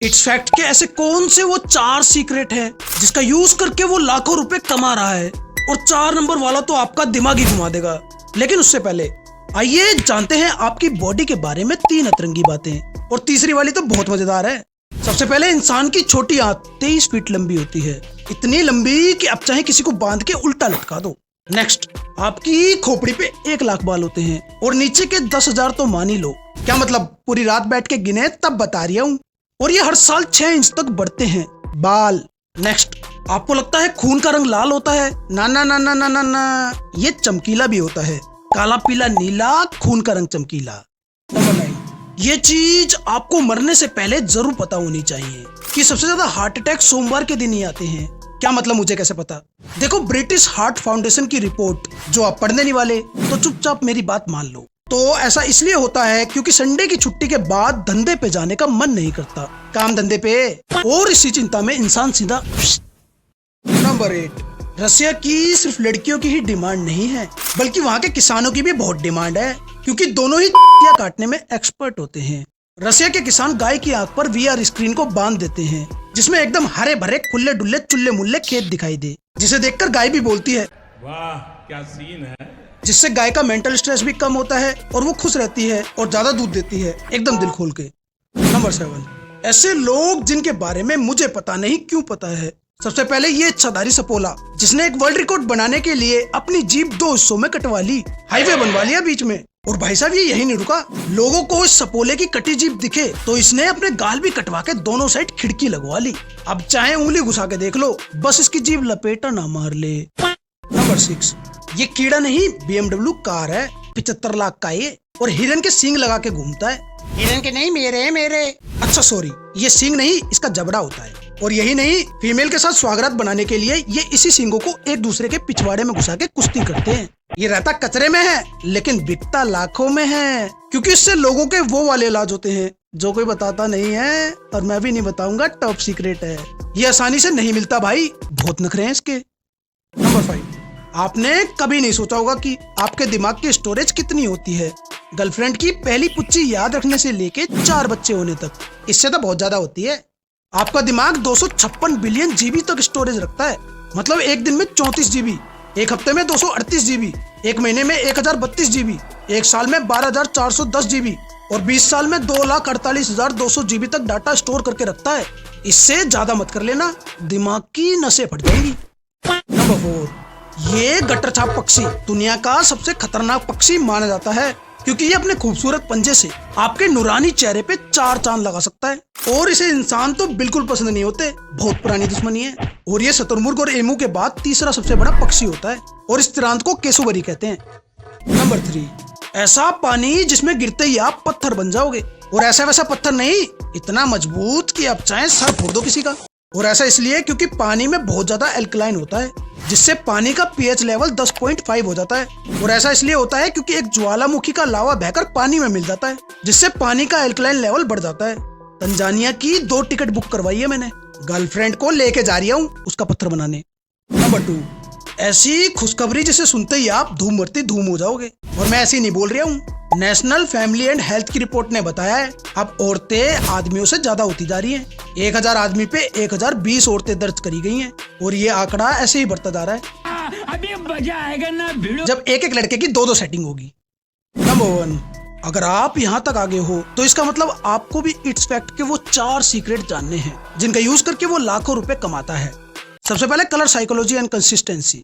It's fact के ऐसे कौन से वो 4 सीक्रेट है जिसका यूज करके वो लाखों रुपए कमा रहा है, और 4 नंबर वाला तो आपका दिमाग ही घुमा देगा। लेकिन उससे पहले आइए जानते हैं आपकी बॉडी के बारे में 3 अतरंगी बातें, और तीसरी वाली तो बहुत मजेदार है। सबसे पहले, इंसान की छोटी आंत 23 फीट लंबी होती है, इतनी लंबी कि आप चाहे किसी को बांध के उल्टा लटका दो। नेक्स्ट, आपकी खोपड़ी पे 1 लाख बाल होते हैं और नीचे के 10,000 तो मान ही लो। क्या मतलब, पूरी रात बैठ के गिने तब बता रही हूँ। और ये हर साल 6 इंच तक बढ़ते हैं बाल। नेक्स्ट, आपको लगता है खून का रंग लाल होता है? ना ना ना ना ना ना ना, ये चमकीला भी होता है। काला पीला नीला, खून का रंग चमकीला। नंबर 9, ये चीज आपको मरने से पहले जरूर पता होनी चाहिए कि सबसे ज्यादा हार्ट अटैक सोमवार के दिन ही आते हैं। क्या मतलब, मुझे कैसे पता? देखो, ब्रिटिश हार्ट फाउंडेशन की रिपोर्ट, जो आप पढ़ने नहीं वाले तो चुपचाप मेरी बात मान लो। तो ऐसा इसलिए होता है क्योंकि संडे की छुट्टी के बाद धंधे पे जाने का मन नहीं करता, काम धंधे पे, और इसी चिंता में इंसान सीधा। नंबर 8, रसिया की सिर्फ लड़कियों की ही डिमांड नहीं है, बल्कि वहाँ के किसानों की भी बहुत डिमांड है, क्योंकि दोनों ही काटने में एक्सपर्ट होते हैं। रसिया के किसान गाय की आंख पर VR स्क्रीन को बांध देते हैं, जिसमें एकदम हरे भरे खुले डुल्ले चुल्ले मुल्ले खेत दिखाई दे, जिसे देखकर गाय भी बोलती है वाह क्या सीन है। जिससे गाय का मेंटल स्ट्रेस भी कम होता है और वो खुश रहती है और ज्यादा दूध देती है, एकदम दिल खोल के। नंबर 7, ऐसे लोग जिनके बारे में मुझे पता नहीं क्यों पता है। सबसे पहले ये इच्छाधारी सपोला, जिसने एक वर्ल्ड रिकॉर्ड बनाने के लिए अपनी जीप 2 हिस्सों में कटवा ली, हाईवे बनवा लिया बीच में। और भाई साहब, ये यही नहीं रुका, लोगों को इस सपोले की कटी जीप दिखे तो इसने अपने गाल भी कटवा के दोनों साइड खिड़की लगवा ली। अब चाहे उंगली घुसा के देख लो, बस इसकी जीप लपेटा ना मार ले। नंबर 6, ये कीड़ा नहीं, BMW कार है, 75 लाख का ये, और हिरन के सींग लगा के घूमता है। हिरन के नहीं, मेरे। अच्छा सॉरी, ये सींग नहीं, इसका जबड़ा होता है। और यही नहीं, फीमेल के साथ स्वागत बनाने के लिए ये इसी सींगों को एक दूसरे के पिछवाड़े में घुसा के कुश्ती करते हैं। ये रहता कचरे में है, लेकिन बिकता लाखों में है, क्योंकि इससे लोगों के वो वाले इलाज होते हैं जो कोई बताता नहीं है, और मैं भी नहीं बताऊंगा, टॉप सीक्रेट है। ये आसानी से नहीं मिलता भाई, बहुत नखरे हैं इसके। नंबर 5, आपने कभी नहीं सोचा होगा कि आपके दिमाग की स्टोरेज कितनी होती है। गर्लफ्रेंड की पहली पुच्ची याद रखने से लेके 4 बच्चे होने तक, इससे तो बहुत ज्यादा होती है। आपका दिमाग 256 बिलियन GB तक स्टोरेज रखता है, मतलब एक दिन में 34 GB, एक हफ्ते में 238 GB, एक महीने में 1032 GB, एक साल में 12,410 GB, और 20 साल में 2,48,200 GB तक डाटा स्टोर करके रखता है। इससे ज्यादा मत कर लेना, दिमाग की नसें फट जाएंगी। नंबर 4, ये गटर छाप पक्षी दुनिया का सबसे खतरनाक पक्षी माना जाता है, क्योंकि ये अपने खूबसूरत पंजे से आपके नूरानी चेहरे पे 4 चांद लगा सकता है, और इसे इंसान तो बिल्कुल पसंद नहीं होते, बहुत पुरानी दुश्मनी है। और ये शुतुरमुर्ग और एमू के बाद तीसरा सबसे बड़ा पक्षी होता है, और इस तिरांत को केसुबरी कहते हैं। नंबर 3, ऐसा पानी जिसमें गिरते ही आप पत्थर बन जाओगे, और ऐसा वैसा पत्थर नहीं, इतना मजबूत कि आप चाहे सर फोड़ दो किसी का। और ऐसा इसलिए क्योंकि पानी में बहुत ज्यादा एल्कलाइन होता है, जिससे पानी का pH लेवल 10.5 हो जाता है। और ऐसा इसलिए होता है क्योंकि एक ज्वालामुखी का लावा बहकर पानी में मिल जाता है, जिससे पानी का एल्कलाइन लेवल बढ़ जाता है। तंजानिया की 2 टिकट बुक करवाई है मैंने, गर्लफ्रेंड को लेके जा रही हूँ उसका पत्थर बनाने। नंबर 2, ऐसी खुशखबरी जिसे सुनते ही आप धूम भरती धूम हो जाओगे, और मैं ऐसी नहीं बोल रहा हूँ। नेशनल फैमिली एंड हेल्थ की रिपोर्ट ने बताया है, अब औरतें आदमियों से ज्यादा होती जा रही हैं। 1000 आदमी पे 1020 औरतें दर्ज करी गई हैं, और ये आंकड़ा ऐसे ही बढ़ता जा रहा है। अभी मजा आएगा ना भिड़ो, जब एक लड़के की 2 सेटिंग होगी। नंबर 1, अगर आप यहाँ तक आगे हो तो इसका मतलब आपको भी इट्स फैक्ट के वो 4 सीक्रेट जानने हैं, जिनका यूज करके वो लाखों रुपए कमाता है। सबसे पहले, colour psychology and consistency.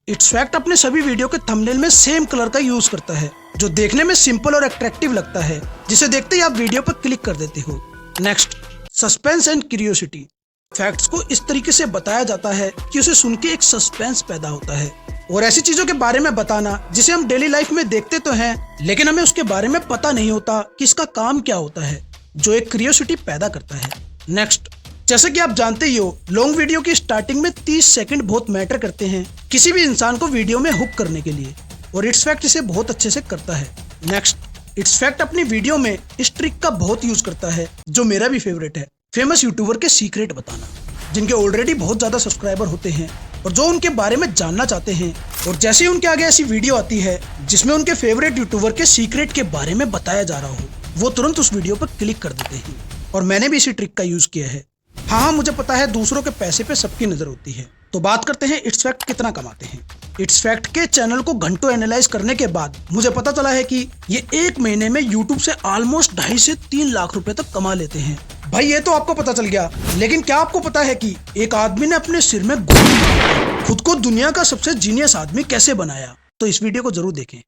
It's fact अपने सभी वीडियो के थंबनेल में सेम कलर का यूज करता है, जो देखने में सिंपल और अट्रैक्टिव लगता है, जिसे देखते ही आप वीडियो पर क्लिक कर देते हो। Next, suspense and curiosity. Facts को इस तरीके से बताया जाता है कि उसे सुन के एक सस्पेंस पैदा होता है, और ऐसी चीजों के बारे में बताना जिसे हम डेली लाइफ में देखते तो हैं, लेकिन हमें उसके बारे में पता नहीं होता कि इसका काम क्या होता है, जो एक क्यूरियोसिटी पैदा करता है। नेक्स्ट, जैसे कि आप जानते ही हो, लॉन्ग वीडियो की स्टार्टिंग में 30 सेकंड बहुत मैटर करते हैं किसी भी इंसान को वीडियो में हुक करने के लिए, और इट्स फैक्ट इसे बहुत अच्छे से करता है। नेक्स्ट, इट्स फैक्ट अपनी वीडियो में इस ट्रिक का बहुत यूज करता है, जो मेरा भी फेवरेट है, फेमस यूट्यूबर के सीक्रेट बताना, जिनके ऑलरेडी बहुत ज्यादा सब्सक्राइबर होते हैं और जो उनके बारे में जानना चाहते हैं। और जैसे ही उनके आगे ऐसी वीडियो आती है जिसमें उनके फेवरेट यूट्यूबर के सीक्रेट के बारे में बताया जा रहा हो, वो तुरंत उस वीडियो पर क्लिक कर देते हैं। और मैंने भी इसी ट्रिक का यूज किया है। हाँ, मुझे पता है दूसरों के पैसे पे सबकी नजर होती है। तो बात करते हैं इट्स फैक्ट कितना कमाते हैं। इट्स फैक्ट के चैनल को घंटों एनालाइज करने के बाद मुझे पता चला है कि ये एक महीने में यूट्यूब से ऑलमोस्ट 2.5 से 3 लाख रुपए तक कमा लेते हैं। भाई ये तो आपको पता चल गया, लेकिन क्या आपको पता है कि एक आदमी ने अपने सिर में गोली मारकर खुद को दुनिया का सबसे जीनियस आदमी कैसे बनाया? तो इस वीडियो को जरूर देखें।